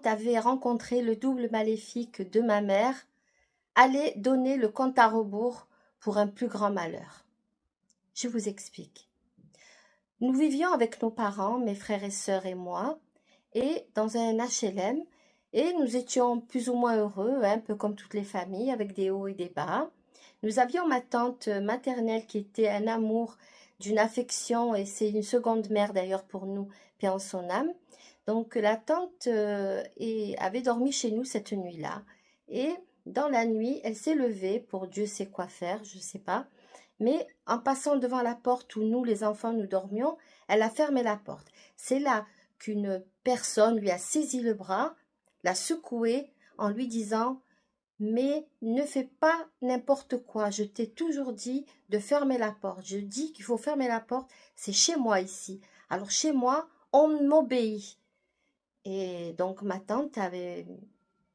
tante avait rencontré le double maléfique de ma mère, allait donner le compte à rebours pour un plus grand malheur. Je vous explique. Nous vivions avec nos parents, mes frères et sœurs et moi, et dans un HLM, et nous étions plus ou moins heureux, un peu comme toutes les familles, avec des hauts et des bas. Nous avions ma tante maternelle qui était un amour, d'une affection, et c'est une seconde mère d'ailleurs pour nous, paix en son âme. Donc la tante avait dormi chez nous cette nuit-là, et dans la nuit, elle s'est levée pour Dieu sait quoi faire, je ne sais pas, mais en passant devant la porte où nous, les enfants, nous dormions, elle a fermé la porte. C'est là qu'une personne lui a saisi le bras, l'a secoué en lui disant « Mais ne fais pas n'importe quoi, je t'ai toujours dit de fermer la porte. Je dis qu'il faut fermer la porte, c'est chez moi ici. Alors chez moi, on m'obéit. » Et donc ma tante avait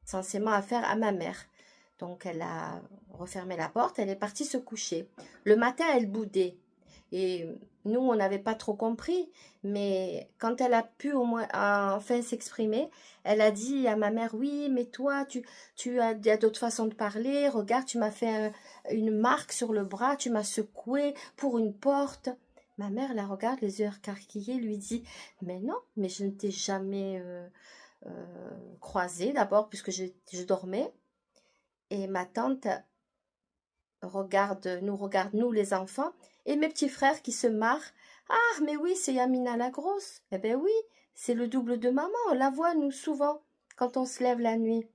censément affaire à ma mère. Donc elle a refermé la porte, elle est partie se coucher. Le matin, elle boudait. Et nous, on n'avait pas trop compris, mais quand elle a pu au moins enfin s'exprimer, elle a dit à ma mère, oui, mais toi, tu as, il y a d'autres façons de parler, regarde, tu m'as fait une marque sur le bras, tu m'as secoué pour une porte. Ma mère la regarde, les yeux écarquillés, lui dit, mais non, mais je ne t'ai jamais croisée d'abord, puisque je dormais. Et ma tante nous regarde, nous les enfants, et mes petits frères qui se marrent. Ah, mais oui, c'est Yamina la grosse. Eh ben oui, c'est le double de maman. On la voit, nous, souvent, quand on se lève la nuit.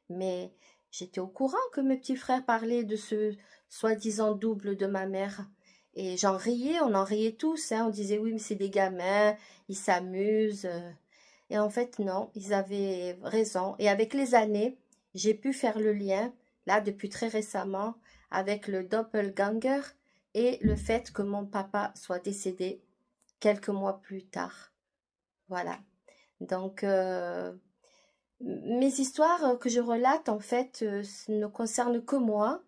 Mais j'étais au courant que mes petits frères parlaient de ce soi-disant double de ma mère. Et j'en riais, on en riait tous. Hein. On disait oui, mais c'est des gamins, ils s'amusent. Et en fait, non, ils avaient raison. Et avec les années, j'ai pu faire le lien, là, depuis très récemment, avec le doppelganger et le fait que mon papa soit décédé quelques mois plus tard. Voilà. Donc, mes histoires que je relate, en fait, ne concernent que moi.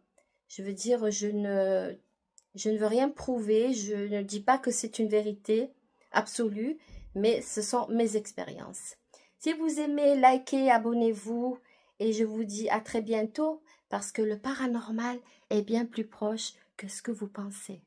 Je veux dire, je ne veux rien prouver, je ne dis pas que c'est une vérité absolue, mais ce sont mes expériences. Si vous aimez, likez, abonnez-vous et je vous dis à très bientôt parce que le paranormal est bien plus proche que ce que vous pensez.